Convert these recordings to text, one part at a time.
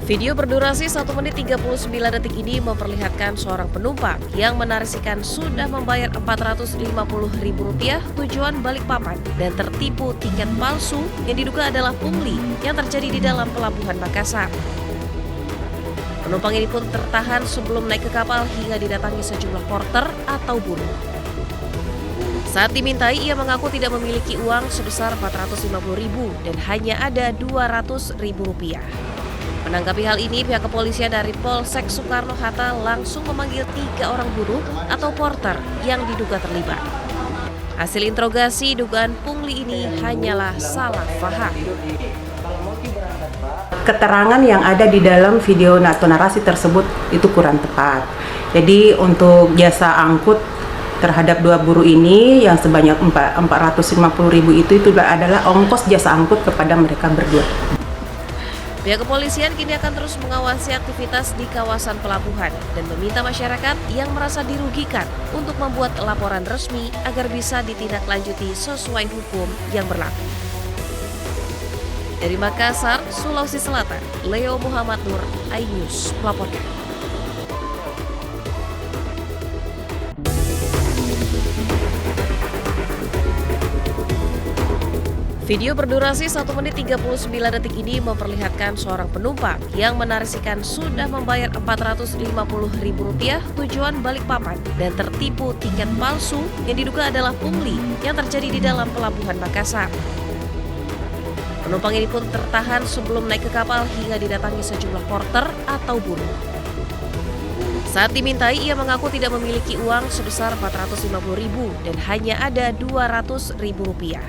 Video berdurasi 1 menit 39 detik ini memperlihatkan seorang penumpang yang menarasikan sudah membayar Rp450.000 tujuan Balikpapan dan tertipu tiket palsu yang diduga adalah pungli yang terjadi di dalam pelabuhan Makassar. Penumpang ini pun tertahan sebelum naik ke kapal hingga didatangi sejumlah porter atau buruh. Saat dimintai, ia mengaku tidak memiliki uang sebesar Rp450.000 dan hanya ada Rp200.000. Menanggapi hal ini, pihak kepolisian dari Polsek Soekarno-Hatta langsung memanggil 3 orang buruh atau porter yang diduga terlibat. Hasil interogasi, dugaan pungli ini hanyalah salah paham. Keterangan yang ada di dalam video atau narasi tersebut itu kurang tepat. Jadi untuk jasa angkut terhadap 2 buruh ini yang sebanyak Rp450.000 itu adalah ongkos jasa angkut kepada mereka berdua. Pihak kepolisian kini akan terus mengawasi aktivitas di kawasan pelabuhan dan meminta masyarakat yang merasa dirugikan untuk membuat laporan resmi agar bisa ditindaklanjuti sesuai hukum yang berlaku. Dari Makassar, Sulawesi Selatan, Leo Muhammad Nur, iNews melaporkan. Video berdurasi 1 menit 39 detik ini memperlihatkan seorang penumpang yang menarasikan sudah membayar Rp450.000 tujuan Balikpapan dan tertipu tiket palsu yang diduga adalah pungli yang terjadi di dalam pelabuhan Makassar. Penumpang ini pun tertahan sebelum naik ke kapal hingga didatangi sejumlah porter atau buruh. Saat dimintai, ia mengaku tidak memiliki uang sebesar Rp450.000 dan hanya ada Rp200.000.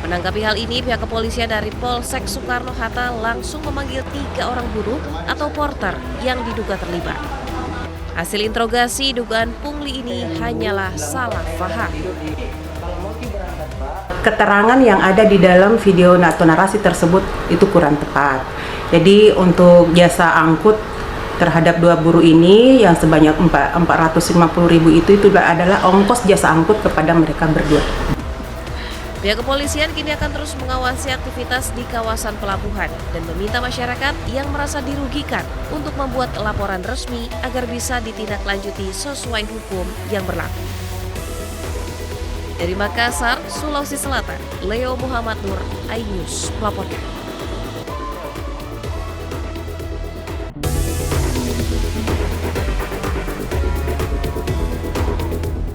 Menanggapi hal ini, pihak kepolisian dari Polsek Soekarno-Hatta langsung memanggil 3 orang buruh atau porter yang diduga terlibat. Hasil interogasi, dugaan pungli ini hanyalah salah paham. Keterangan yang ada di dalam video atau narasi tersebut itu kurang tepat. Jadi untuk jasa angkut terhadap 2 buruh ini yang sebanyak Rp450.000 itu adalah ongkos jasa angkut kepada mereka berdua. Pihak kepolisian kini akan terus mengawasi aktivitas di kawasan pelabuhan dan meminta masyarakat yang merasa dirugikan untuk membuat laporan resmi agar bisa ditindaklanjuti sesuai hukum yang berlaku. Dari Makassar, Sulawesi Selatan, Leo Muhammad Nur, iNews melaporkan.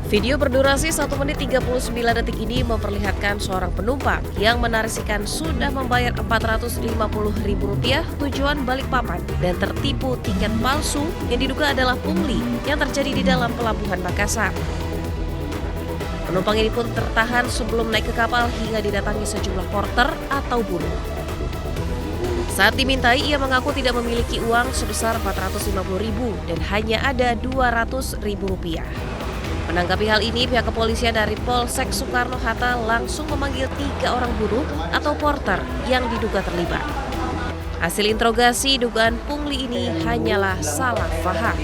Video berdurasi 1 menit 39 detik ini memperlihatkan seorang penumpang yang menarasikan sudah membayar Rp450.000 tujuan Balikpapan dan tertipu tiket palsu yang diduga adalah pungli yang terjadi di dalam pelabuhan Makassar. Penumpang ini pun tertahan sebelum naik ke kapal hingga didatangi sejumlah porter atau buruh. Saat dimintai, ia mengaku tidak memiliki uang sebesar Rp450.000 dan hanya ada Rp200.000. Menanggapi hal ini, pihak kepolisian dari Polsek Soekarno-Hatta langsung memanggil 3 orang buruh atau porter yang diduga terlibat. Hasil interogasi, dugaan pungli ini hanyalah salah paham.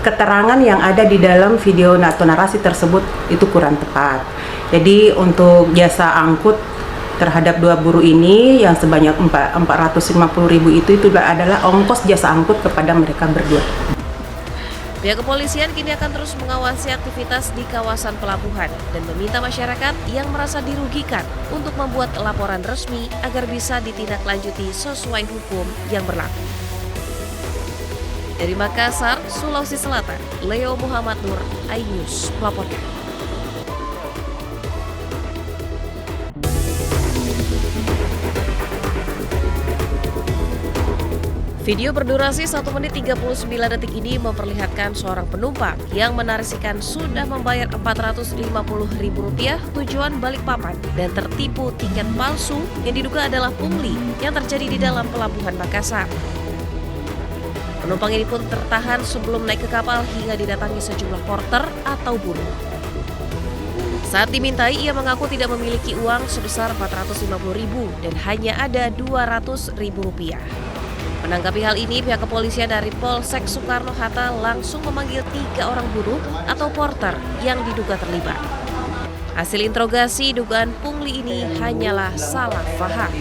Keterangan yang ada di dalam video atau narasi tersebut itu kurang tepat. Jadi untuk jasa angkut terhadap 2 buruh ini yang sebanyak Rp450.000 itu adalah ongkos jasa angkut kepada mereka berdua. Pihak kepolisian kini akan terus mengawasi aktivitas di kawasan pelabuhan dan meminta masyarakat yang merasa dirugikan untuk membuat laporan resmi agar bisa ditindaklanjuti sesuai hukum yang berlaku. Dari Makassar, Sulawesi Selatan, Leo Muhammad Nur, iNews melaporkan. Video berdurasi 1 menit 39 detik ini memperlihatkan seorang penumpang yang menarasikan sudah membayar Rp450.000 tujuan Balikpapan dan tertipu tiket palsu yang diduga adalah pungli yang terjadi di dalam pelabuhan Makassar. Penumpang ini pun tertahan sebelum naik ke kapal hingga didatangi sejumlah porter atau buruh. Saat dimintai, ia mengaku tidak memiliki uang sebesar Rp450.000 dan hanya ada Rp200.000. Menanggapi hal ini, pihak kepolisian dari Polsek Soekarno-Hatta langsung memanggil 3 orang buruh atau porter yang diduga terlibat. Hasil interogasi, dugaan pungli ini hanyalah salah paham.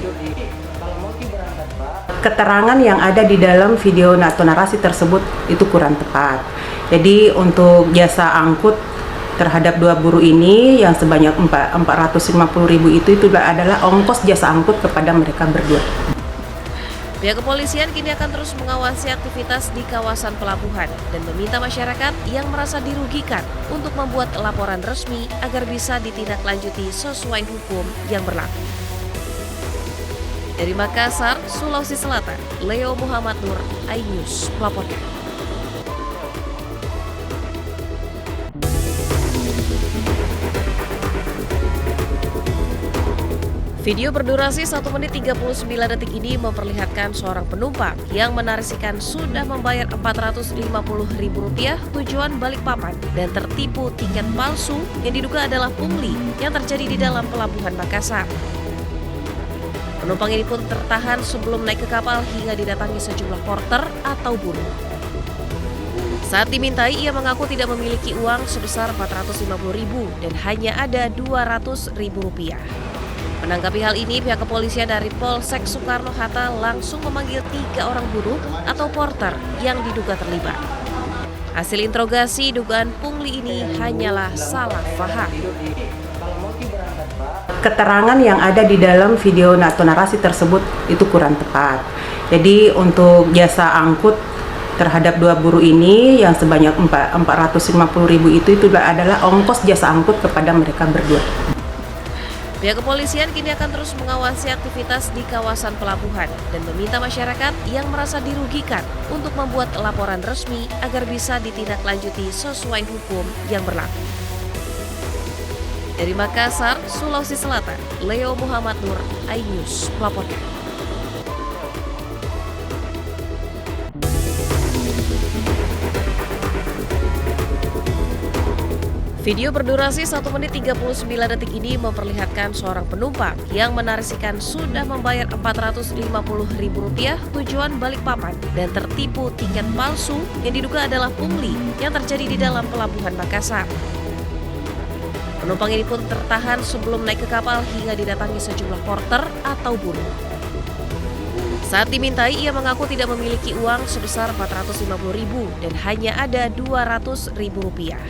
Keterangan yang ada di dalam video atau narasi tersebut itu kurang tepat. Jadi untuk jasa angkut terhadap dua buruh ini yang sebanyak 450.000 itu adalah ongkos jasa angkut kepada mereka berdua. Pihak kepolisian kini akan terus mengawasi aktivitas di kawasan pelabuhan dan meminta masyarakat yang merasa dirugikan untuk membuat laporan resmi agar bisa ditindaklanjuti sesuai hukum yang berlaku. Dari Makassar, Sulawesi Selatan, Leo Muhammad Nur, iNews melaporkan. Video berdurasi 1 menit 39 detik ini memperlihatkan seorang penumpang yang menarasikan sudah membayar Rp450.000 tujuan Balikpapan dan tertipu tiket palsu yang diduga adalah pungli yang terjadi di dalam pelabuhan Makassar. Penumpang ini pun tertahan sebelum naik ke kapal hingga didatangi sejumlah porter atau buruh. Saat dimintai, ia mengaku tidak memiliki uang sebesar Rp450.000 dan hanya ada Rp200.000. Menanggapi hal ini, pihak kepolisian dari Polsek Soekarno-Hatta langsung memanggil 3 orang buruh atau porter yang diduga terlibat. Hasil interogasi, dugaan pungli ini hanyalah salah paham. Keterangan yang ada di dalam video atau narasi tersebut itu kurang tepat. Jadi untuk jasa angkut terhadap dua buruh ini yang sebanyak 450.000 itu adalah ongkos jasa angkut kepada mereka berdua. Pihak kepolisian kini akan terus mengawasi aktivitas di kawasan pelabuhan dan meminta masyarakat yang merasa dirugikan untuk membuat laporan resmi agar bisa ditindaklanjuti sesuai hukum yang berlaku. Dari Makassar, Sulawesi Selatan, Leo Muhammad Nur, iNews melaporkan. Video berdurasi 1 menit 39 detik ini memperlihatkan seorang penumpang yang menarasikan sudah membayar Rp450.000 tujuan Balikpapan dan tertipu tiket palsu yang diduga adalah pungli yang terjadi di dalam pelabuhan Makassar. Penumpang ini pun tertahan sebelum naik ke kapal hingga didatangi sejumlah porter atau buruh. Saat dimintai, ia mengaku tidak memiliki uang sebesar Rp450.000 dan hanya ada Rp200.000.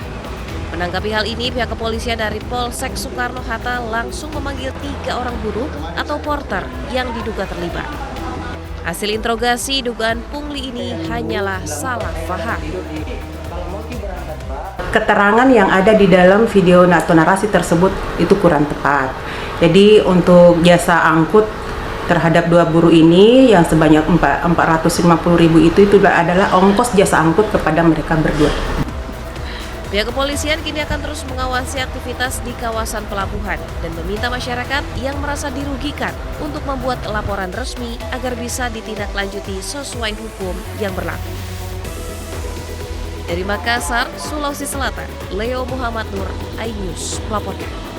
Menanggapi hal ini, pihak kepolisian dari Polsek Soekarno-Hatta langsung memanggil 3 orang buruh atau porter yang diduga terlibat. Hasil interogasi, dugaan pungli ini hanyalah salah paham. Keterangan yang ada di dalam video atau narasi tersebut itu kurang tepat. Jadi untuk jasa angkut terhadap dua buruh ini yang sebanyak 450.000 itu adalah ongkos jasa angkut kepada mereka berdua. Pihak kepolisian kini akan terus mengawasi aktivitas di kawasan pelabuhan dan meminta masyarakat yang merasa dirugikan untuk membuat laporan resmi agar bisa ditindaklanjuti sesuai hukum yang berlaku. Dari Makassar, Sulawesi Selatan, Leo Muhammad Nur, iNews melaporkan.